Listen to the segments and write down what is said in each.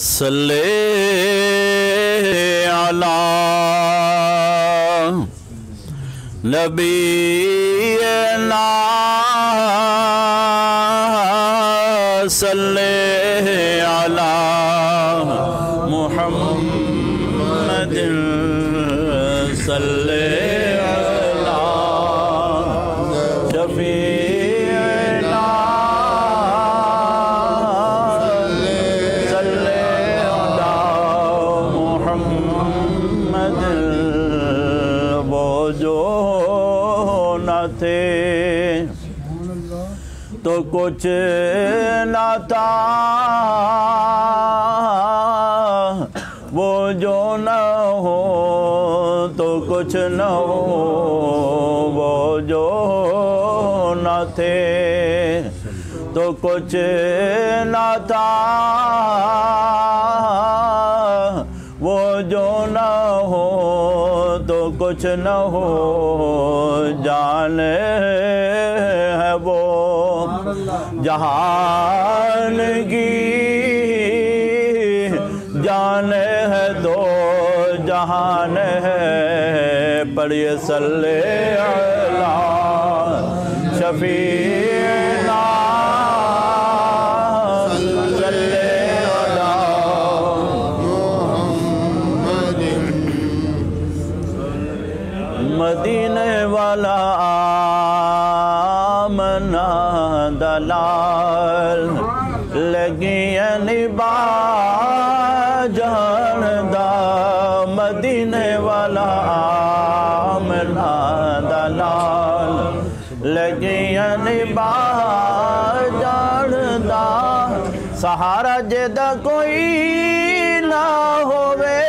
सल्ले अला नबीना सल्ले अला मुहम्मदिन सल्ले अला शफीना सल्ले अला मुहम्मदिन। वो जो न थे तो कुछ न था, वो जो न हो तो कुछ न हो, वो जो न थे तो कुछ न था, वो जो न हो तो कुछ न हो। जाने है वो जहान की, जाने है दो जहान है। पढ़िए सल्ले अला शफीना सल्ले अला मुहम्मदिन। मदीने वाला आमना दलाल लगियां निभा जानदा। मदीने वाला आमना दलाल लगियां निभा जानदा। सहारा जेदा कोई ना होवे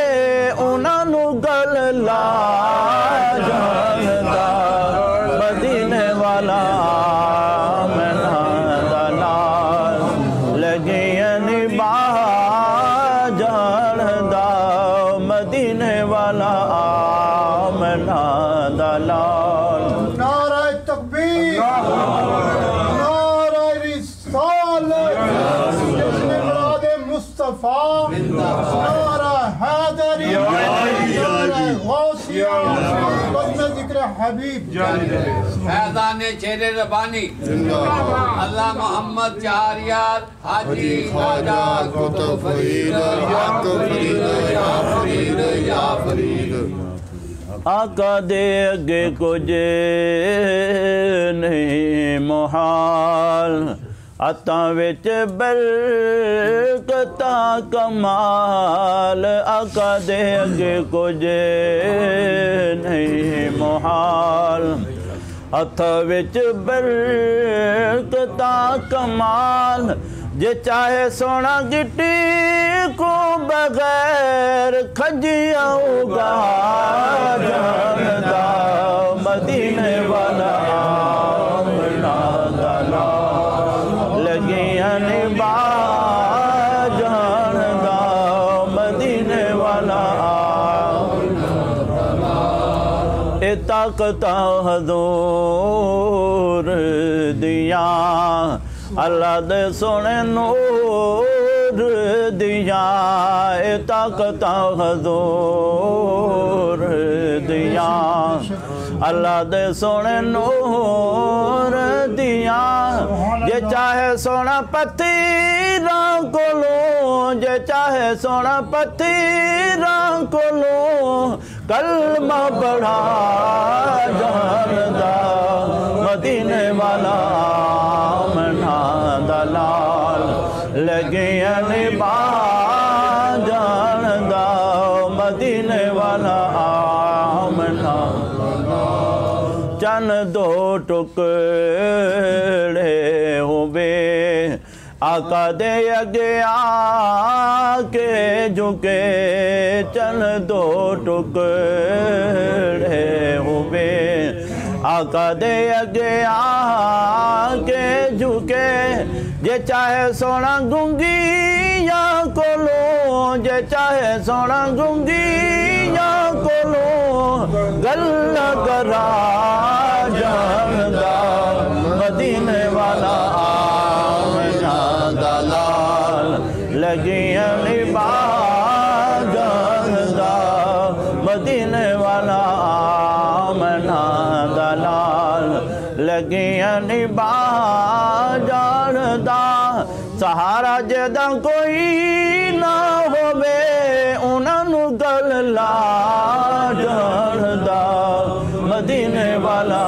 उन्हां नू गल ला जानदा। मदीने वाला आमना दलाल लगियां निभा जानदा। मदीने वाला आमना दलाल। नारा तकबीर, नारा रिसालत, जश्न मुराद मुस्तफा, नारा हैदरी, नारा गौसिया, बज़्म ज़िक्र हबीब। फैज़ान शेर रब्बानी अल्लाह मोहम्मद चारियार हाजी ख्वाजा कुतुब फरीद या फरीद या फरीद या फरीद। आका दे अगे कुछ नहीं मुहाल, अता विच बरकता कमाल। आका दे अगे कुछ नहीं मुहाल, हथ विच बरकता कमाल। जे चाहे सोना गिट्टी को बगैर खजिया उगा जानदा। मदीने वाला आमना दलाल लगियां निभा जानदा। मदीने वाला ए ताकता हजूर दिया, अल्लाह दे सोने नूर दिया। ए ताकता हजूर दिया, अल्लाह दे सोने नूर दिया। जे चाहे सोना पत्थरां कोलों, जे चाहे सोना पत्थरां कोलों कलमा बढ़ा जानदा। मदीने वाला आमना दलाल लगियां निभा जानदा। मदीने वाला आमना चन दो टुकड़े होवे, आका दे अगे आके झुके। चन दो टुकड़े होवे, आका दे अगे आके झुके। जे चाहे सोना गुंगी या कोलो, जे चाहे सोना गुंगी या कोलो गल्ला करा जानदा। मदीने वाला आमना लगियां निभाजन दा मदीने वाला आमना दा नाल लगियां निभाजन दा सहारा जदा कोई ना होवे उन्हां नू गल ला जान दा मदीने वाला